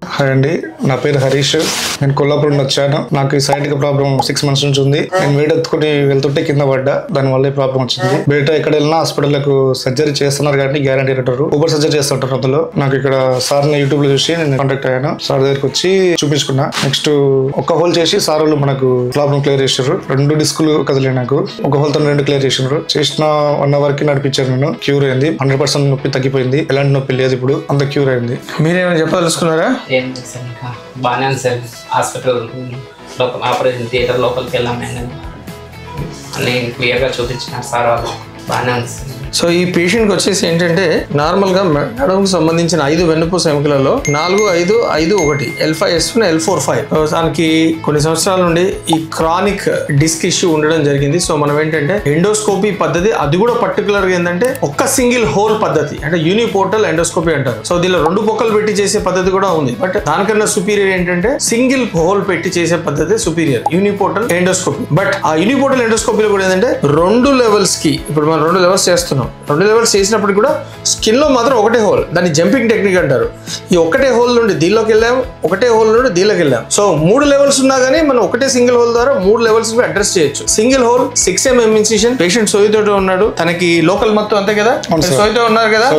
Hi అండి, నా పేరు హరీష్. నేను కొల్లాపూర్ నుండి వచ్చాను. నాకు ఈ సైట్ ప్రాబ్లం 6 months నుంచి ఉంది. నేను వెయిట్ ఎత్తుకుని వెళ్తుంటే కింద పడ్డా, దానివల్ల ఈ ప్రాబ్లం వచ్చింది. బయట ఎక్కడ వెళ్ళినా హాస్పిటల్లకు సర్జరీ చేస్తున్నారు కానీ గ్యారంటీ అంటారు, ఓవర్ సర్జరీ చేస్తుంటారు. అందులో నాకు ఇక్కడ సార్ని యూట్యూబ్ లో చూసి నేను కాంటాక్ట్ అయ్యాను. సార్ దగ్గరికి వచ్చి చూపించుకున్నా. నెక్స్ట్ ఒక హోల్ చేసి సార్ వాళ్ళు మనకు ప్రాబ్లం క్లియర్ చేశారు. 2 డిస్కులు కదిలే నాకు ఒక హోల్ తో 2 క్లియర్ చేసినారు. చేసిన 1 hour కి నడిపించారు. నేను క్యూర్ అయింది. 100% నొప్పి తగ్గిపోయింది. ఎలాంటి నొప్పి లేదు, ఇప్పుడు అంత క్యూర్ అయింది. మీరేమైనా చెప్పదలుచుకున్నారా? బాగానే ఉంది సార్. హాస్పిటల్ లోపల ఆపరేషన్ థియేటర్ లోపలికి వెళ్ళాము. అన్నీ క్లియర్గా చూపించినారు సార్ వాళ్ళు. బాగానే ఉంది సార్. సో ఈ పేషెంట్కి వచ్చేసి ఏంటంటే నార్మల్ గా మెడకు సంబంధించిన 5 వెన్నుపూస ఎముకలలో 4, 5, 5, 1 L5, S1, L4, 5 దానికి కొన్ని సంవత్సరాల నుండి ఈ క్రానిక్ డిస్క్ ఇష్యూ ఉండడం జరిగింది. సో మనం ఏంటంటే ఎండోస్కోపీ పద్ధతి, అది కూడా పర్టికులర్ గా ఏంటంటే ఒక్క సింగిల్ హోల్ పద్ధతి, అంటే యూనిపోర్టల్ ఎండోస్కోపీ అంటారు. సో దీనిలో 2 పొక్కలు పెట్టి చేసే పద్ధతి కూడా ఉంది. బట్ దానికన్నా సుపీరియర్ ఏంటంటే సింగిల్ హోల్ పెట్టి చేసే పద్ధతి సుపీరియర్, యూనిపోర్టల్ ఎండోస్కోపీ. బట్ ఆ యూనిపోర్టల్ ఎండోస్కోపీలో కూడా ఏంటంటే 2 levels కి, ఇప్పుడు మనం 2 levels చేస్తున్నాం. 2 levels చేసినప్పుడు కూడా స్కిన్ లో మాత్రం ఒకటే హోల్, దాన్ని జంపింగ్ టెక్నిక్ అంటారు. ఈ ఒకటే హోల్ నుండి దీనిలోకి వెళ్ళాం, ఒకటే హోల్ నుండి దీనిలోకి వెళ్ళాం. సో 3 levels ఉన్నా కానీ మనం ఒకటే సింగిల్ హోల్ ద్వారా 3 levels అడ్రస్ చేయొచ్చు. Single hole 6 mm incision. Patient సోయితో ఉన్నాడు, తనకి లోకల్ మొత్తం అంతే కదా, సోయితో ఉన్నారు కదా,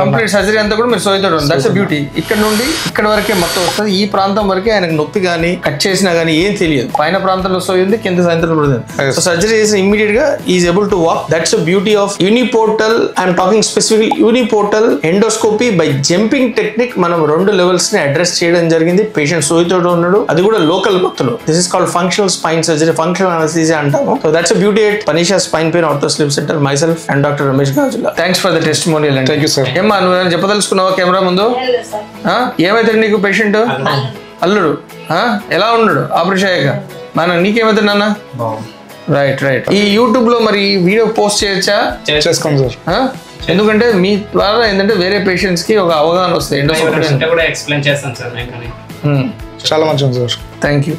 కంప్లీట్ సర్జరీ అంతా కూడా మీరు సోయితో ఉన్నారు. That's beauty. ఇక్కడ నుండి ఇక్కడ వరకే మొత్తం వస్తుంది. ఈ ప్రాంతం వరకే ఆయనకు నొప్పి కానీ కట్ చేసినా కానీ ఏం తెలియదు. పైన ప్రాంతంలో సోయి ఉంది, కింద సాయంత్రం ఉంది. సో సర్జరీ చేసిన ఇమ్మీడియట్ గా is able to walk. That's beauty of uniportal. I'm talking specific uniportal endoscopy by jumping technique. మనం 2 levels ని అడ్రస్ చేయడం జరిగింది. పేషెంట్ సోయితో ఉన్నాడు, అది కూడా లోకల్ మొత్తంలో. This is called functional spine surgery, functional anaesthesia అంటాము. So that's beauty at Panisha spine pain ortho sleep centre, myself and doctor Ramesh Gajula. Thanks for the testimonial. Thank you sir. ఏమ్మా నువ్వు చెప్పదలుచుకున్నావా కెమెరా ముందు? ఏమైతే నీకు పేషెంట్? అల్లుడు ఎలా ఉన్నాడు ఆపరేషన్ అయ్యాక? మన నీకేమైతే నాన్న? రైట్. ఈ యూట్యూబ్ లో మరి వీడియో పోస్ట్ చేయొచ్చా? చేసుకోండి సార్. ఎందుకంటే మీ ద్వారా ఏంటంటే వేరే పేషెంట్స్ కి ఒక అవగాహన వస్తుంది. కూడా ఎక్స్ప్లెయిన్ చేస్తాను సార్. చాలా మంచిది సార్. Thank you.